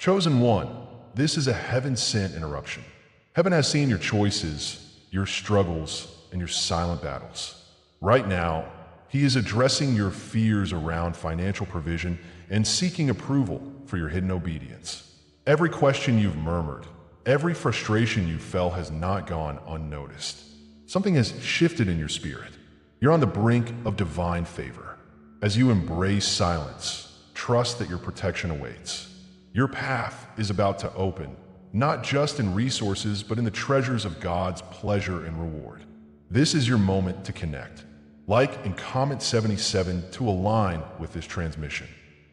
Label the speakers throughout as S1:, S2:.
S1: Chosen one, this is a heaven-sent interruption. Heaven has seen your choices, your struggles, and your silent battles. Right now, He is addressing your fears around financial provision and seeking approval for your hidden obedience. Every question you've murmured, every frustration you felt has not gone unnoticed. Something has shifted in your spirit. You're on the brink of divine favor. As you embrace silence, trust that your protection awaits. Your path is about to open, not just in resources, but in the treasures of God's pleasure and reward. This is your moment to connect. Like and comment 77 to align with this transmission.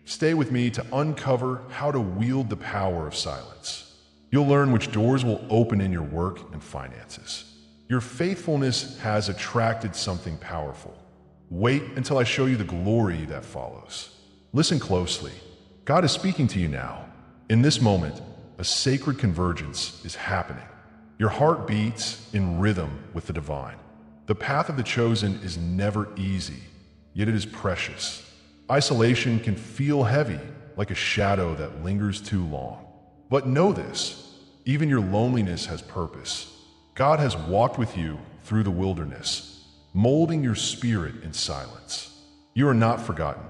S1: Stay with me to uncover how to wield the power of silence. You'll learn which doors will open in your work and finances. Your faithfulness has attracted something powerful. Wait until I show you the glory that follows. Listen closely. God is speaking to you now. In this moment, a sacred convergence is happening. Your heart beats in rhythm with the divine. The path of the chosen is never easy, yet it is precious. Isolation can feel heavy, like a shadow that lingers too long. But know this, even your loneliness has purpose. God has walked with you through the wilderness, molding your spirit in silence. You are not forgotten.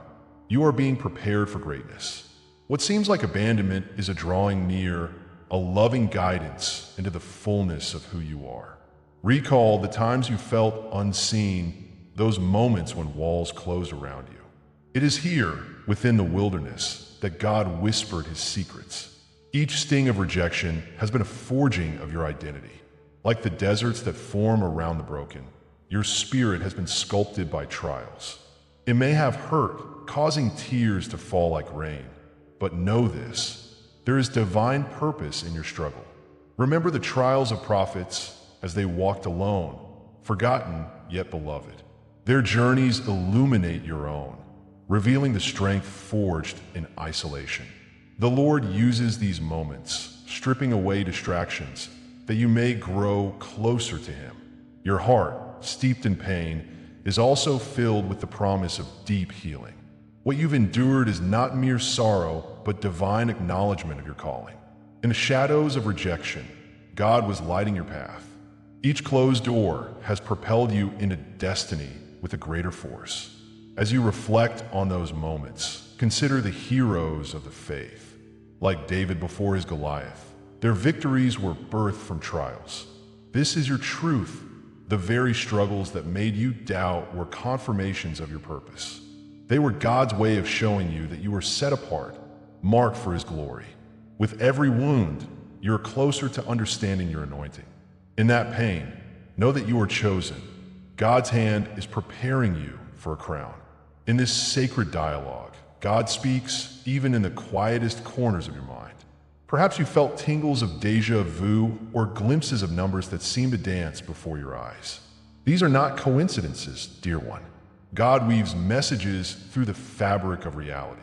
S1: You are being prepared for greatness. What seems like abandonment is a drawing near, a loving guidance into the fullness of who you are. Recall the times you felt unseen, those moments when walls closed around you. It is here, within the wilderness, that God whispered His secrets. Each sting of rejection has been a forging of your identity. Like the deserts that form around the broken, your spirit has been sculpted by trials. It may have hurt, causing tears to fall like rain. But know this, there is divine purpose in your struggle. Remember the trials of prophets as they walked alone, forgotten yet beloved. Their journeys illuminate your own, revealing the strength forged in isolation. The Lord uses these moments, stripping away distractions, that you may grow closer to Him. Your heart, steeped in pain, is also filled with the promise of deep healing. What you've endured is not mere sorrow, but divine acknowledgement of your calling. In the shadows of rejection, God was lighting your path. Each closed door has propelled you into destiny with a greater force. As you reflect on those moments, consider the heroes of the faith. Like David before his Goliath, their victories were birthed from trials. This is your truth. The very struggles that made you doubt were confirmations of your purpose. They were God's way of showing you that you were set apart, marked for His glory. With every wound, you're closer to understanding your anointing. In that pain, know that you are chosen. God's hand is preparing you for a crown. In this sacred dialogue, God speaks even in the quietest corners of your mind. Perhaps you felt tingles of déjà vu or glimpses of numbers that seem to dance before your eyes. These are not coincidences, dear one. God weaves messages through the fabric of reality.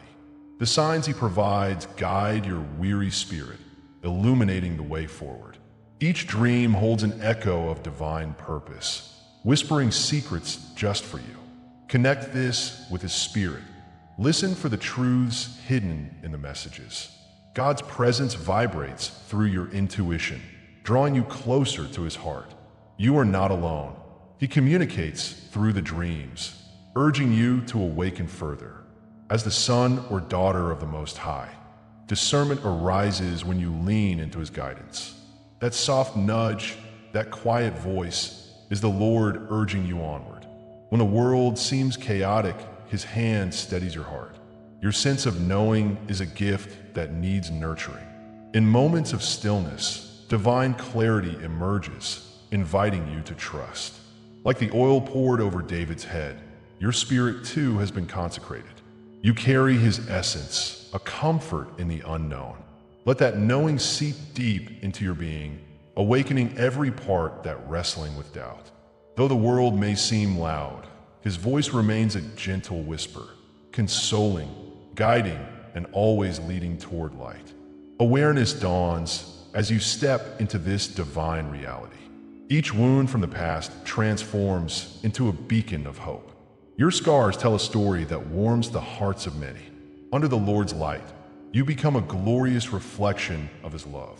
S1: The signs He provides guide your weary spirit, illuminating the way forward. Each dream holds an echo of divine purpose, whispering secrets just for you. Connect this with His Spirit. Listen for the truths hidden in the messages. God's presence vibrates through your intuition, drawing you closer to His heart. You are not alone. He communicates through the dreams, urging you to awaken further. As the son or daughter of the Most High, discernment arises when you lean into His guidance. That soft nudge, that quiet voice, is the Lord urging you onward. When the world seems chaotic, His hand steadies your heart. Your sense of knowing is a gift that needs nurturing. In moments of stillness, divine clarity emerges, inviting you to trust. Like the oil poured over David's head, your spirit too has been consecrated. You carry His essence, a comfort in the unknown. Let that knowing seep deep into your being, awakening every part that wrestling with doubt. Though the world may seem loud, His voice remains a gentle whisper, consoling, guiding, and always leading toward light. Awareness dawns as you step into this divine reality. Each wound from the past transforms into a beacon of hope. Your scars tell a story that warms the hearts of many. Under the Lord's light, you become a glorious reflection of His love.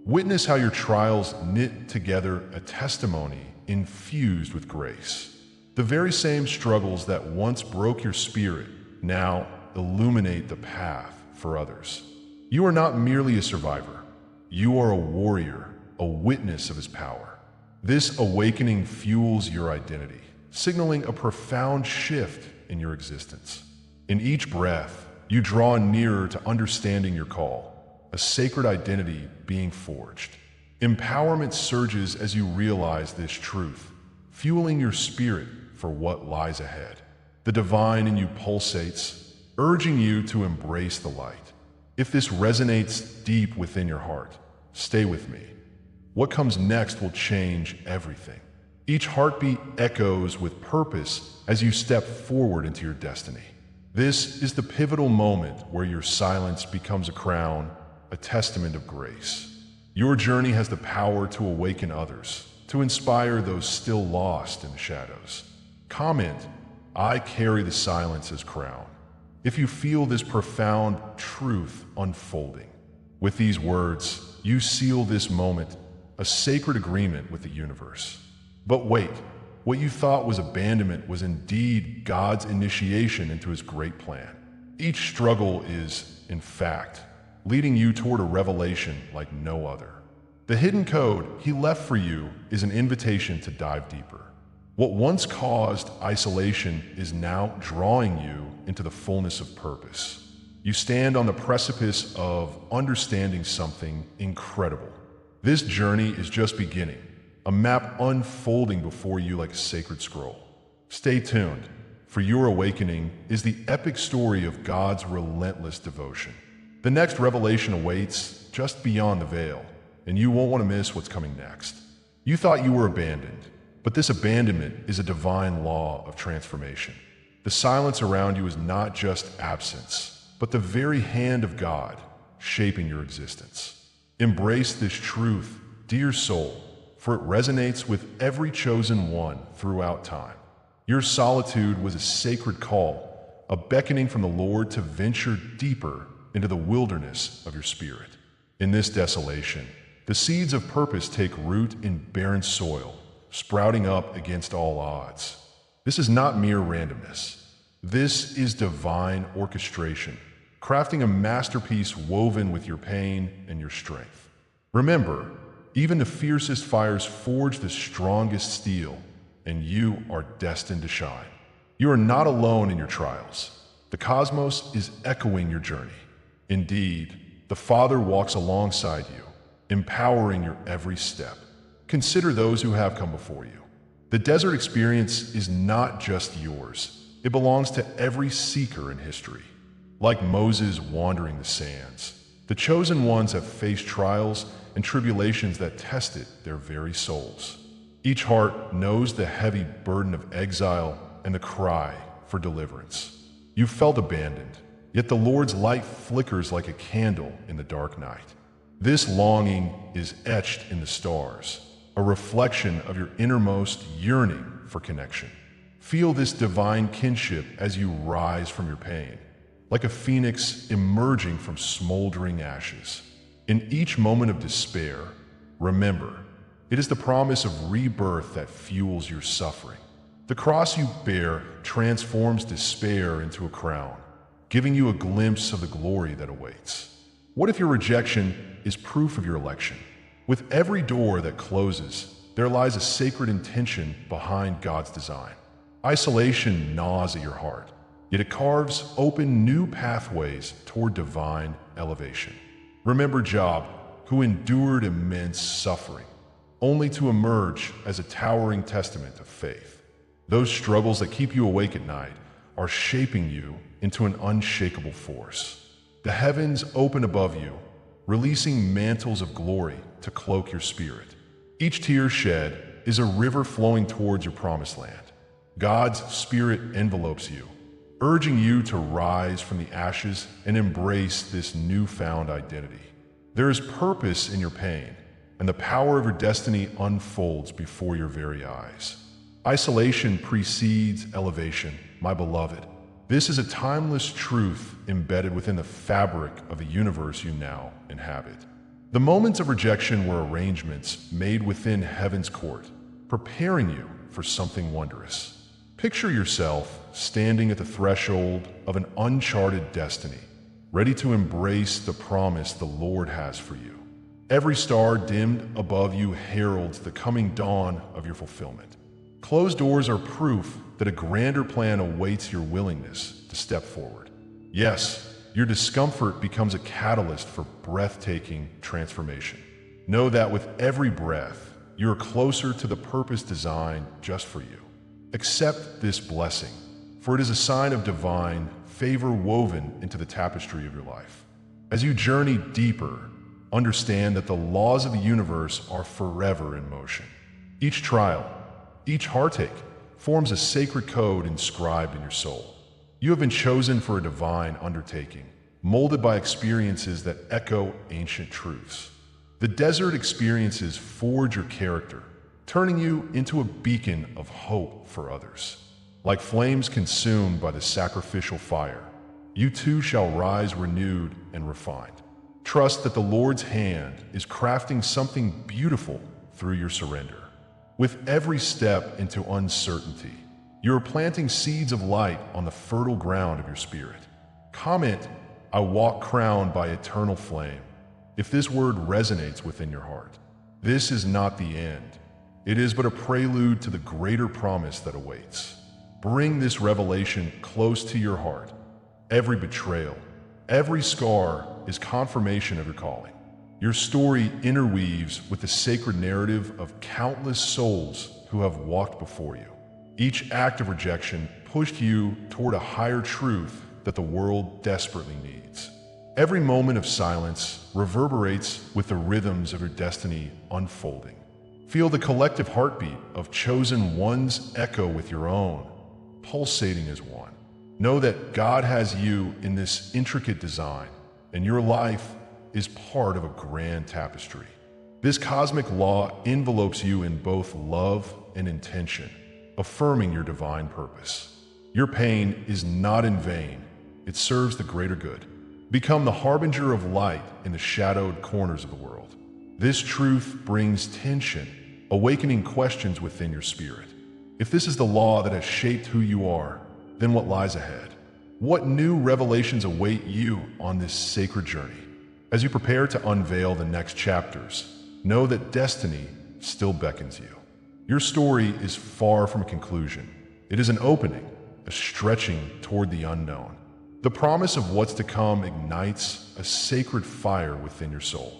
S1: Witness how your trials knit together a testimony infused with grace. The very same struggles that once broke your spirit now illuminate the path for others. You are not merely a survivor. You are a warrior, a witness of His power. This awakening fuels your identity, signaling a profound shift in your existence. In each breath, you draw nearer to understanding your call, a sacred identity being forged. Empowerment surges as you realize this truth, fueling your spirit for what lies ahead. The divine in you pulsates, urging you to embrace the light. If this resonates deep within your heart, stay with me. What comes next will change everything. Each heartbeat echoes with purpose as you step forward into your destiny. This is the pivotal moment where your silence becomes a crown, a testament of grace. Your journey has the power to awaken others, to inspire those still lost in the shadows. Comment, "I carry the silence as crown," if you feel this profound truth unfolding. With these words, you seal this moment, a sacred agreement with the universe. But wait, what you thought was abandonment was indeed God's initiation into His great plan. Each struggle is, in fact, leading you toward a revelation like no other. The hidden code He left for you is an invitation to dive deeper. What once caused isolation is now drawing you into the fullness of purpose. You stand on the precipice of understanding something incredible. This journey is just beginning, a map unfolding before you like a sacred scroll. Stay tuned, for your awakening is the epic story of God's relentless devotion. The next revelation awaits just beyond the veil, and you won't want to miss what's coming next. You thought you were abandoned, but this abandonment is a divine law of transformation. The silence around you is not just absence, but the very hand of God shaping your existence. Embrace this truth, dear soul, for it resonates with every chosen one throughout time. Your solitude was a sacred call, a beckoning from the Lord to venture deeper into the wilderness of your spirit. In this desolation, the seeds of purpose take root in barren soil, sprouting up against all odds. This is not mere randomness. This is divine orchestration, crafting a masterpiece woven with your pain and your strength. Remember, even the fiercest fires forge the strongest steel, and you are destined to shine. You are not alone in your trials. The cosmos is echoing your journey. Indeed, the Father walks alongside you, empowering your every step. Consider those who have come before you. The desert experience is not just yours. It belongs to every seeker in history. Like Moses wandering the sands, the chosen ones have faced trials and tribulations that tested their very souls. Each heart knows the heavy burden of exile and the cry for deliverance. You felt abandoned, yet the Lord's light flickers like a candle in the dark night. This longing is etched in the stars, a reflection of your innermost yearning for connection. Feel this divine kinship as you rise from your pain, like a phoenix emerging from smoldering ashes. In each moment of despair, remember, it is the promise of rebirth that fuels your suffering. The cross you bear transforms despair into a crown, giving you a glimpse of the glory that awaits. What if your rejection is proof of your election? With every door that closes, there lies a sacred intention behind God's design. Isolation gnaws at your heart, yet it carves open new pathways toward divine elevation. Remember Job, who endured immense suffering, only to emerge as a towering testament of faith. Those struggles that keep you awake at night are shaping you into an unshakable force. The heavens open above you, releasing mantles of glory to cloak your spirit. Each tear shed is a river flowing towards your promised land. God's Spirit envelopes you, urging you to rise from the ashes and embrace this newfound identity. There is purpose in your pain, and the power of your destiny unfolds before your very eyes. Isolation precedes elevation, my beloved. This is a timeless truth embedded within the fabric of a universe you now inhabit. The moments of rejection were arrangements made within heaven's court, preparing you for something wondrous. Picture yourself standing at the threshold of an uncharted destiny, ready to embrace the promise the Lord has for you. Every star dimmed above you heralds the coming dawn of your fulfillment. Closed doors are proof that a grander plan awaits your willingness to step forward. Yes, your discomfort becomes a catalyst for breathtaking transformation. Know that with every breath, you are closer to the purpose designed just for you. Accept this blessing, for it is a sign of divine favor woven into the tapestry of your life. As you journey deeper, understand that the laws of the universe are forever in motion. Each trial, each heartache, forms a sacred code inscribed in your soul. You have been chosen for a divine undertaking, molded by experiences that echo ancient truths. The desert experiences forge your character, turning you into a beacon of hope for others. Like flames consumed by the sacrificial fire, you too shall rise renewed and refined. Trust that the Lord's hand is crafting something beautiful through your surrender. With every step into uncertainty, you are planting seeds of light on the fertile ground of your spirit. Comment, "I walk crowned by eternal flame," if this word resonates within your heart. This is not the end. It is but a prelude to the greater promise that awaits. Bring this revelation close to your heart. Every betrayal, every scar is confirmation of your calling. Your story interweaves with the sacred narrative of countless souls who have walked before you. Each act of rejection pushed you toward a higher truth that the world desperately needs. Every moment of silence reverberates with the rhythms of your destiny unfolding. Feel the collective heartbeat of chosen ones echo with your own, pulsating as one. Know that God has you in this intricate design, and your life is part of a grand tapestry. This cosmic law envelopes you in both love and intention, affirming your divine purpose. Your pain is not in vain. It serves the greater good. Become the harbinger of light in the shadowed corners of the world. This truth brings tension, awakening questions within your spirit. If this is the law that has shaped who you are, then what lies ahead? What new revelations await you on this sacred journey? As you prepare to unveil the next chapters, know that destiny still beckons you. Your story is far from a conclusion. It is an opening, a stretching toward the unknown. The promise of what's to come ignites a sacred fire within your soul.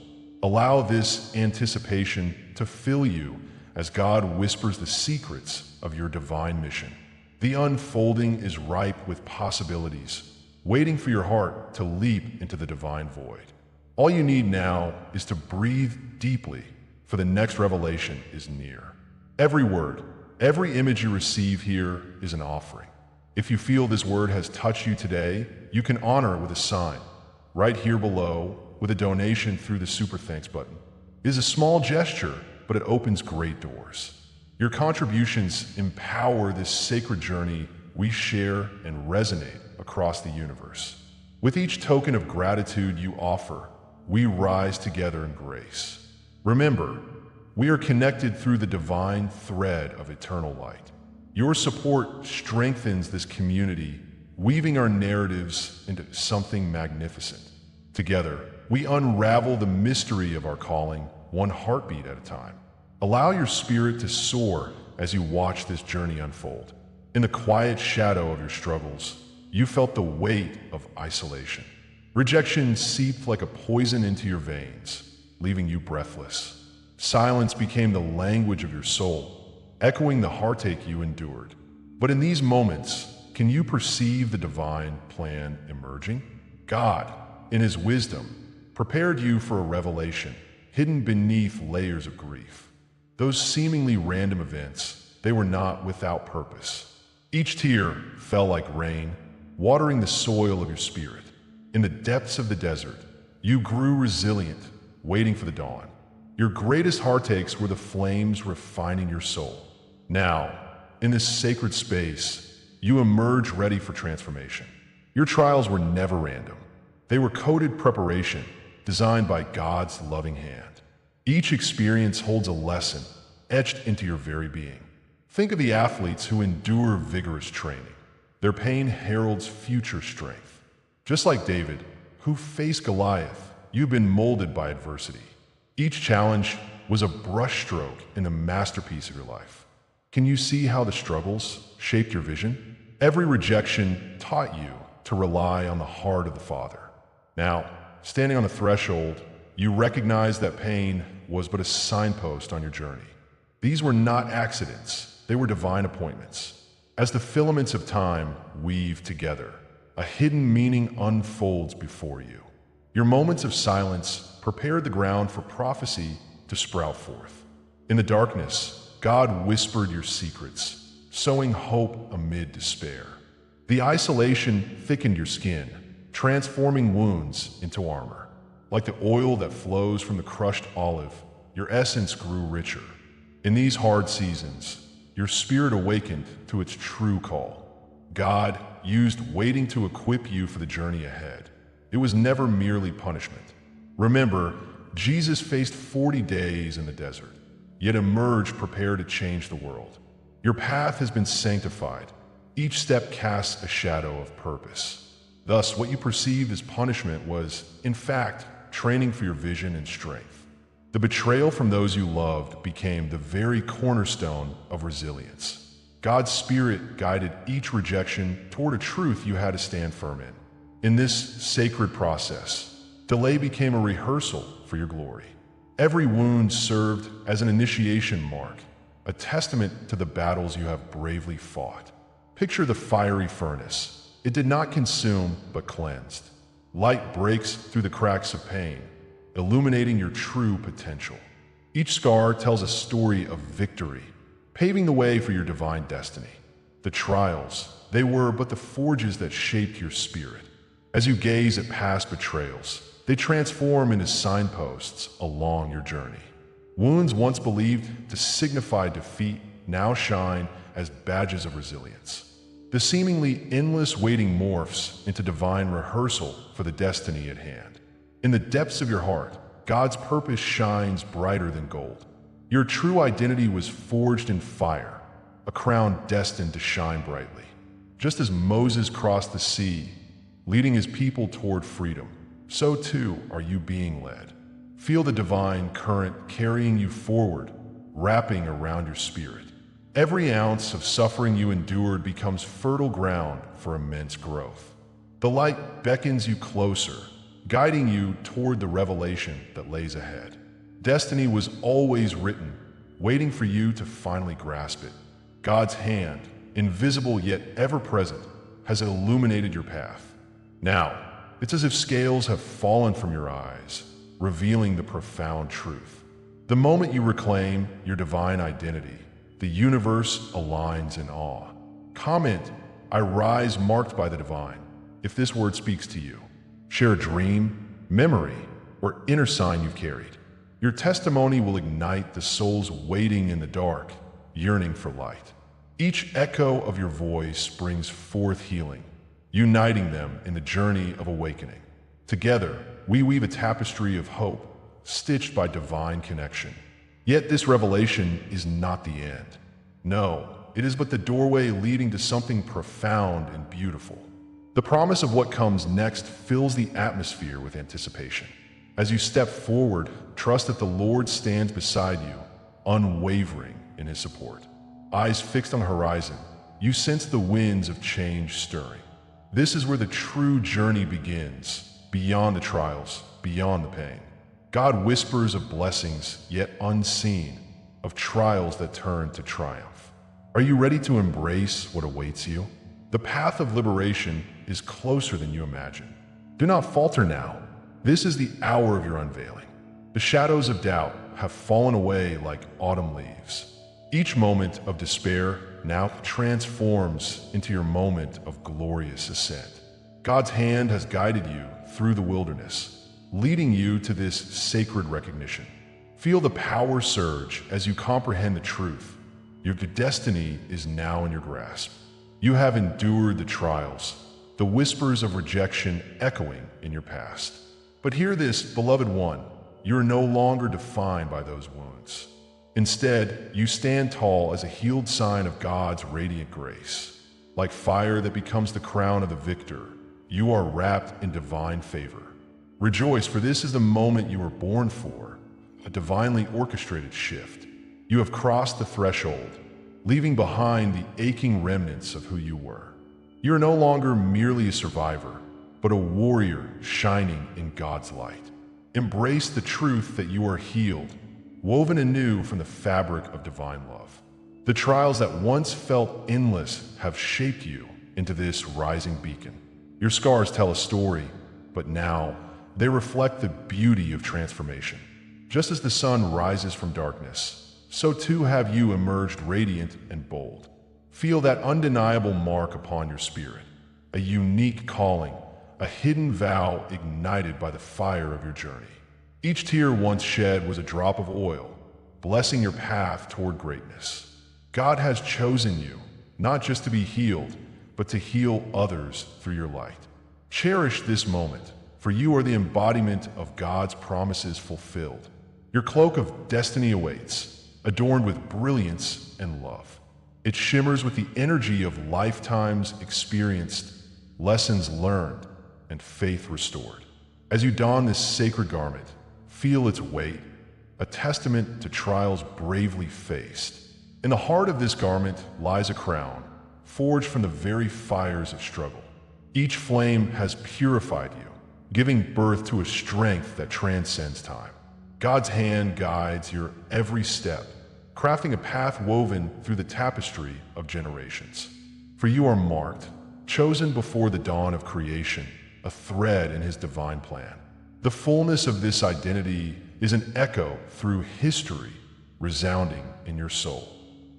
S1: Allow this anticipation to fill you as God whispers the secrets of your divine mission. The unfolding is ripe with possibilities, waiting for your heart to leap into the divine void. All you need now is to breathe deeply, for the next revelation is near. Every word, every image you receive here is an offering. If you feel this word has touched you today, you can honor it with a sign, right here below, with a donation through the Super Thanks button. It is a small gesture, but it opens great doors. Your contributions empower this sacred journey we share and resonate across the universe. With each token of gratitude you offer, we rise together in grace. Remember, we are connected through the divine thread of eternal light. Your support strengthens this community, weaving our narratives into something magnificent. Together, we unravel the mystery of our calling, one heartbeat at a time. Allow your spirit to soar as you watch this journey unfold. In the quiet shadow of your struggles, you felt the weight of isolation. Rejection seeped like a poison into your veins, leaving you breathless. Silence became the language of your soul, echoing the heartache you endured. But in these moments, can you perceive the divine plan emerging? God, in His wisdom, prepared you for a revelation hidden beneath layers of grief. Those seemingly random events, they were not without purpose. Each tear fell like rain, watering the soil of your spirit. In the depths of the desert, you grew resilient, waiting for the dawn. Your greatest heartaches were the flames refining your soul. Now, in this sacred space, you emerge ready for transformation. Your trials were never random. They were coded preparation, designed by God's loving hand. Each experience holds a lesson etched into your very being. Think of the athletes who endure vigorous training. Their pain heralds future strength. Just like David, who faced Goliath, you've been molded by adversity. Each challenge was a brushstroke in the masterpiece of your life. Can you see how the struggles shaped your vision? Every rejection taught you to rely on the heart of the Father. Now, standing on the threshold, you recognize that pain was but a signpost on your journey. These were not accidents, they were divine appointments. As the filaments of time weave together, a hidden meaning unfolds before you. Your moments of silence prepared the ground for prophecy to sprout forth. In the darkness, God whispered your secrets, sowing hope amid despair. The isolation thickened your skin, transforming wounds into armor. Like the oil that flows from the crushed olive, your essence grew richer. In these hard seasons, your spirit awakened to its true call. God used waiting to equip you for the journey ahead. It was never merely punishment. Remember, Jesus faced 40 days in the desert, yet emerged prepared to change the world. Your path has been sanctified. Each step casts a shadow of purpose. Thus, what you perceived as punishment was, in fact, training for your vision and strength. The betrayal from those you loved became the very cornerstone of resilience. God's Spirit guided each rejection toward a truth you had to stand firm in. In this sacred process, delay became a rehearsal for your glory. Every wound served as an initiation mark, a testament to the battles you have bravely fought. Picture the fiery furnace. It did not consume, but cleansed. Light breaks through the cracks of pain, illuminating your true potential. Each scar tells a story of victory, paving the way for your divine destiny. The trials, they were but the forges that shaped your spirit. As you gaze at past betrayals, they transform into signposts along your journey. Wounds once believed to signify defeat now shine as badges of resilience. The seemingly endless waiting morphs into divine rehearsal for the destiny at hand. In the depths of your heart, God's purpose shines brighter than gold. Your true identity was forged in fire, a crown destined to shine brightly. Just as Moses crossed the sea, leading his people toward freedom, so too are you being led. Feel the divine current carrying you forward, wrapping around your spirit. Every ounce of suffering you endured becomes fertile ground for immense growth. The light beckons you closer, guiding you toward the revelation that lays ahead. Destiny was always written, waiting for you to finally grasp it. God's hand, invisible yet ever-present, has illuminated your path. Now, it's as if scales have fallen from your eyes, revealing the profound truth. The moment you reclaim your divine identity, the universe aligns in awe. Comment, "I rise marked by the divine," if this word speaks to you. Share a dream, memory, or inner sign you've carried. Your testimony will ignite the souls waiting in the dark, yearning for light. Each echo of your voice brings forth healing, uniting them in the journey of awakening. Together, we weave a tapestry of hope, stitched by divine connection. Yet this revelation is not the end. No, it is but the doorway leading to something profound and beautiful. The promise of what comes next fills the atmosphere with anticipation. As you step forward, trust that the Lord stands beside you, unwavering in his support. Eyes fixed on the horizon, you sense the winds of change stirring. This is where the true journey begins, beyond the trials, beyond the pain. God whispers of blessings yet unseen, of trials that turn to triumph. Are you ready to embrace what awaits you? The path of liberation is closer than you imagine. Do not falter now. This is the hour of your unveiling. The shadows of doubt have fallen away like autumn leaves. Each moment of despair now transforms into your moment of glorious ascent. God's hand has guided you through the wilderness, leading you to this sacred recognition. Feel the power surge as you comprehend the truth. Your destiny is now in your grasp. You have endured the trials, the whispers of rejection echoing in your past. But hear this, beloved one, you are no longer defined by those wounds. Instead, you stand tall as a healed sign of God's radiant grace. Like fire that becomes the crown of the victor, you are wrapped in divine favor. Rejoice, for this is the moment you were born for, a divinely orchestrated shift. You have crossed the threshold, leaving behind the aching remnants of who you were. You are no longer merely a survivor, but a warrior shining in God's light. Embrace the truth that you are healed, woven anew from the fabric of divine love. The trials that once felt endless have shaped you into this rising beacon. Your scars tell a story, but now they reflect the beauty of transformation. Just as the sun rises from darkness, so too have you emerged radiant and bold. Feel that undeniable mark upon your spirit, a unique calling, a hidden vow ignited by the fire of your journey. Each tear once shed was a drop of oil, blessing your path toward greatness. God has chosen you, not just to be healed, but to heal others through your light. Cherish this moment, for you are the embodiment of God's promises fulfilled. Your cloak of destiny awaits, adorned with brilliance and love. It shimmers with the energy of lifetimes experienced, lessons learned, and faith restored. As you don this sacred garment, feel its weight, a testament to trials bravely faced. In the heart of this garment lies a crown, forged from the very fires of struggle. Each flame has purified you, giving birth to a strength that transcends time. God's hand guides your every step, crafting a path woven through the tapestry of generations. For you are marked, chosen before the dawn of creation, a thread in His divine plan. The fullness of this identity is an echo through history, resounding in your soul.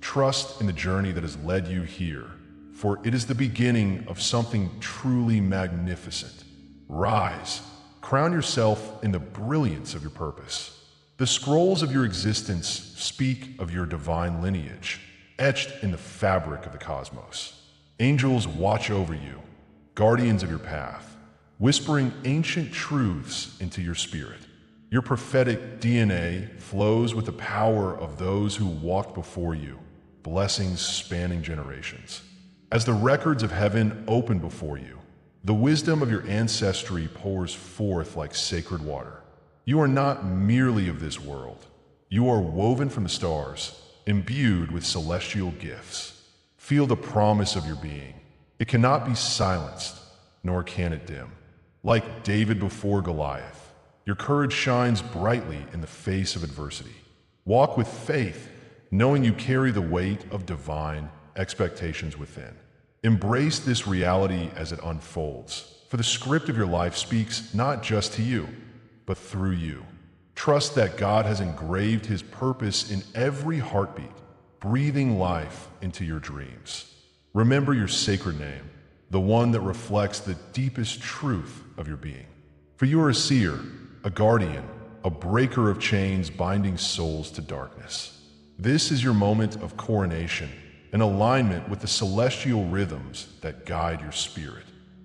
S1: Trust in the journey that has led you here, for it is the beginning of something truly magnificent. Rise, crown yourself in the brilliance of your purpose. The scrolls of your existence speak of your divine lineage, etched in the fabric of the cosmos. Angels watch over you, guardians of your path, whispering ancient truths into your spirit. Your prophetic DNA flows with the power of those who walked before you, blessings spanning generations. As the records of heaven open before you, the wisdom of your ancestry pours forth like sacred water. You are not merely of this world. You are woven from the stars, imbued with celestial gifts. Feel the promise of your being. It cannot be silenced, nor can it dim. Like David before Goliath, your courage shines brightly in the face of adversity. Walk with faith, knowing you carry the weight of divine expectations within. Embrace this reality as it unfolds, for the script of your life speaks not just to you, but through you. Trust that God has engraved His purpose in every heartbeat, breathing life into your dreams. Remember your sacred name, the one that reflects the deepest truth of your being. For you are a seer, a guardian, a breaker of chains binding souls to darkness. This is your moment of coronation, an alignment with the celestial rhythms that guide your spirit.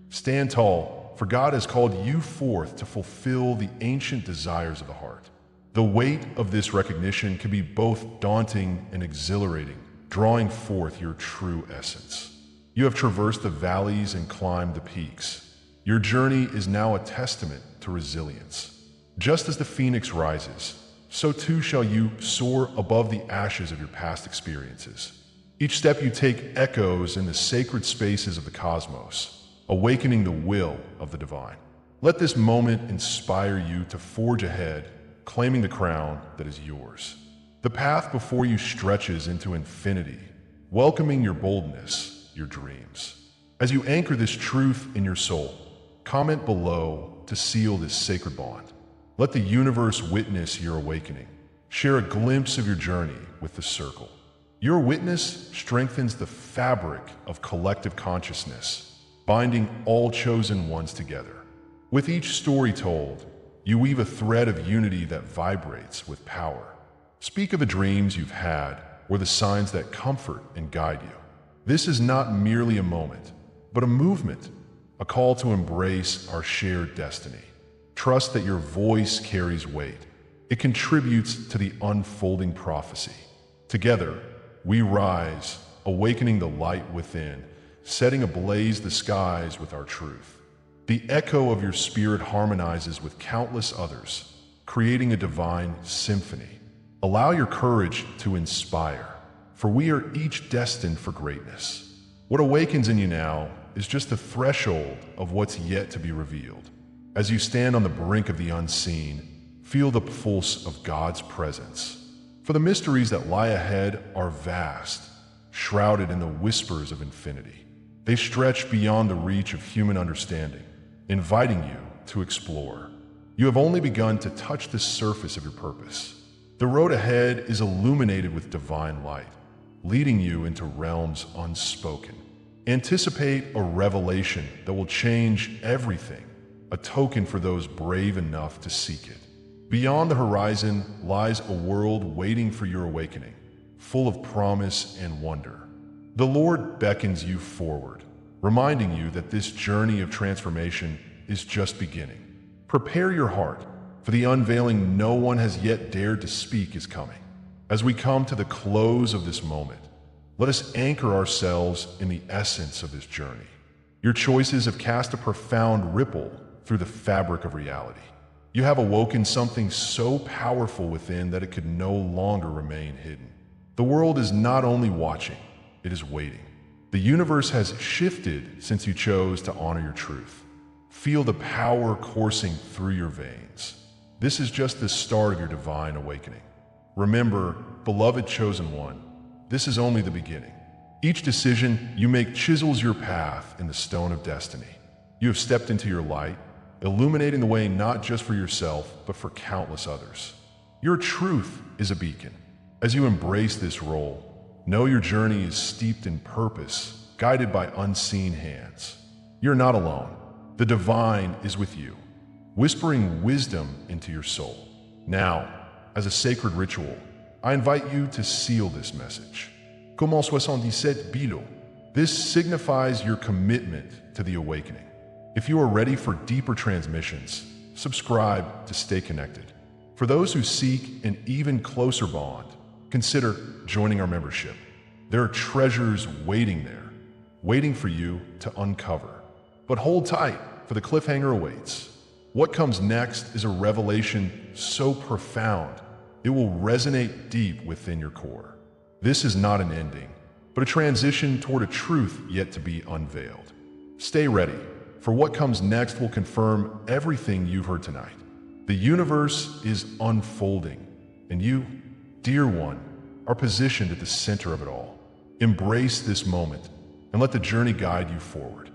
S1: Stand tall, for God has called you forth to fulfill the ancient desires of the heart. The weight of this recognition can be both daunting and exhilarating, drawing forth your true essence. You have traversed the valleys and climbed the peaks. Your journey is now a testament to resilience. Just as the phoenix rises, so too shall you soar above the ashes of your past experiences. Each step you take echoes in the sacred spaces of the cosmos, awakening the will of the divine. Let this moment inspire you to forge ahead, claiming the crown that is yours. The path before you stretches into infinity, welcoming your boldness, your dreams. As you anchor this truth in your soul, comment below to seal this sacred bond. Let the universe witness your awakening. Share a glimpse of your journey with the circle. Your witness strengthens the fabric of collective consciousness, binding all chosen ones together. With each story told, you weave a thread of unity that vibrates with power. Speak of the dreams you've had or the signs that comfort and guide you. This is not merely a moment, but a movement, a call to embrace our shared destiny. Trust that your voice carries weight. It contributes to the unfolding prophecy. Together, we rise, awakening the light within, setting ablaze the skies with our truth. The echo of your spirit harmonizes with countless others, creating a divine symphony. Allow your courage to inspire, for we are each destined for greatness. What awakens in you now is just the threshold of what's yet to be revealed. As you stand on the brink of the unseen, feel the pulse of God's presence. For the mysteries that lie ahead are vast, shrouded in the whispers of infinity. They stretch beyond the reach of human understanding, inviting you to explore. You have only begun to touch the surface of your purpose. The road ahead is illuminated with divine light, leading you into realms unspoken. Anticipate a revelation that will change everything, a token for those brave enough to seek it. Beyond the horizon lies a world waiting for your awakening, full of promise and wonder. The Lord beckons you forward, reminding you that this journey of transformation is just beginning. Prepare your heart, for the unveiling no one has yet dared to speak is coming. As we come to the close of this moment, let us anchor ourselves in the essence of this journey. Your choices have cast a profound ripple through the fabric of reality. You have awoken something so powerful within that it could no longer remain hidden. The world is not only watching, it is waiting. The universe has shifted since you chose to honor your truth. Feel the power coursing through your veins. This is just the start of your divine awakening. Remember, beloved chosen one, this is only the beginning. Each decision you make chisels your path in the stone of destiny. You have stepped into your light, illuminating the way not just for yourself, but for countless others. Your truth is a beacon. As you embrace this role, know your journey is steeped in purpose, guided by unseen hands. You're not alone. The divine is with you, whispering wisdom into your soul. Now, as a sacred ritual, I invite you to seal this message. Comme 77 bilo. This signifies your commitment to the awakening. If you are ready for deeper transmissions, subscribe to stay connected. For those who seek an even closer bond, consider joining our membership. There are treasures waiting there, waiting for you to uncover. But hold tight, for the cliffhanger awaits. What comes next is a revelation so profound, it will resonate deep within your core. This is not an ending, but a transition toward a truth yet to be unveiled. Stay ready, for what comes next will confirm everything you've heard tonight. The universe is unfolding, and you, dear one, are positioned at the center of it all. Embrace this moment and let the journey guide you forward.